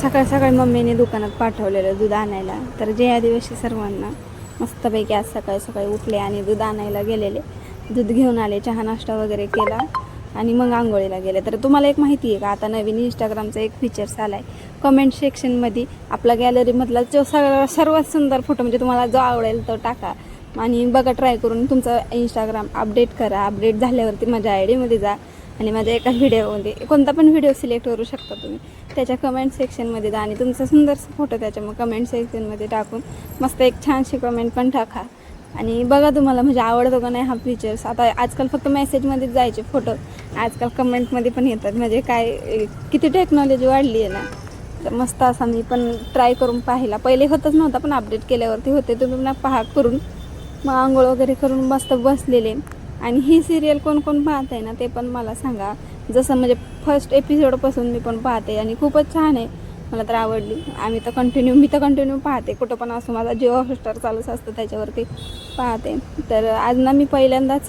सकाळ सकाळी मम्मीने दुकानात पाठवलेलं दूध आणायला. तर जे आदिवासी सर्वांना मस्तपैकी आज सकाळी सकाळी उठले आणि दूध आणायला गेलेले. दूध घेऊन आले, चहा नाश्ता वगैरे केला आणि मग आंघोळीला गेले. तर तुम्हाला एक माहिती आहे का, आता नवीन इंस्टाग्रामचा एक फीचर्स आला आहे. कमेंट सेक्शनमध्ये आपला गॅलरीमधला जो सर्वात सुंदर फोटो म्हणजे तुम्हाला जो आवडेल तो टाका आणि बघा, ट्राय करून तुमचं इंस्टाग्राम अपडेट करा. अपडेट झाल्यावरती माझ्या आय डीमध्ये जा आणि माझ्या एका व्हिडिओमध्ये कोणता पण व्हिडिओ सिलेक्ट करू शकता तुम्ही. त्याच्या कमेंट सेक्शनमध्ये जा आणि तुमचा सुंदरसा फोटो त्याच्या मग कमेंट सेक्शनमध्ये टाकून मस्त एक छानशी कमेंट पण टाका आणि बघा तुम्हाला म्हणजे आवडतो का नाही हा फीचर्स. आता आजकाल फक्त मेसेजमध्येच जायचे फोटो, आजकाल कमेंटमध्ये पण येतात. म्हणजे काय किती टेक्नॉलॉजी वाढली आहे ना. तर मस्त असा मी पण ट्राय करून पाहिला. पहिले होतच नव्हता पण अपडेट केल्यावरती होते. तुम्ही पुन्हा पहा करून. मग आंघोळ वगैरे करून मस्त बसलेले. आणि ही सिरियल कोण कोण पाहत आहे ना ते पण मला सांगा. जसं म्हणजे फर्स्ट एपिसोडपासून मी पण पाहते आणि खूपच छान आहे, मला तर आवडली. मी तर कंटिन्यू पाहते, कुठं पण असो. माझा जिओ हॉटस्टार चालूच असतं त्याच्यावरती पाहते. तर आज ना मी पहिल्यांदाच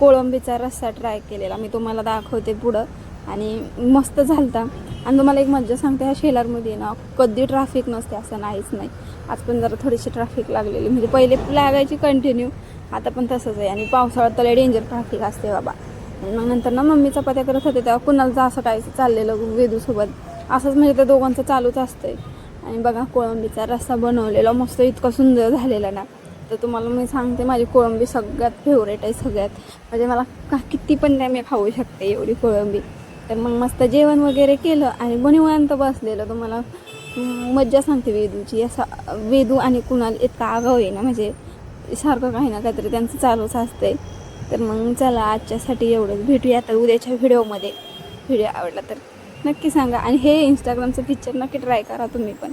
कोळंबीचा रस्सा ट्राय केलेला, मी तुम्हाला दाखवते पुढं. आणि मस्त झालता. आणि तुम्हाला एक मज्जा सांगते, ह्या शेलारमध्ये ना कधी ट्रॅफिक नसते असं नाहीच नाही. आज पण जरा थोडीशी ट्रॅफिक लागलेली, म्हणजे पहिले लागायची कंटिन्यू, आता पण तसंच आहे. आणि पावसाळ्यात तर डेंजर ट्रॅफिक असते बाबा. मग नंतर ना मम्मी चपात्या करत होते तेव्हा कुणालचं असं काय चाललेलं वेदूसोबत, असंच म्हणजे त्या दोघांचं चालूच असतंय. आणि बघा कोळंबीचा रस्सा बनवलेला मस्त इतका सुंदर झालेला ना. तर तुम्हाला मी सांगते, माझी कोळंबी सगळ्यात फेवरेट आहे सगळ्यात. म्हणजे मला किती पण नाही मी खाऊ शकते एवढी कोळंबी. तर मग मस्त जेवण वगैरे केलं आणि निवांत बसलेलं. तुम्हाला मज्जा सांगते वेदूची. असं वेदू आणि कुणाल इतका आगाऊ आहे ना, म्हणजे सारखं काही ना काहीतरी त्यांचं चालूच असतंय. तर मग चला आजच्यासाठी एवढंच. भेटूया आता उद्याच्या व्हिडिओमध्ये. व्हिडिओ आवडला तर नक्की सांगा आणि हे इंस्टाग्रामचं फीचर नक्की ट्राय करा तुम्ही पण.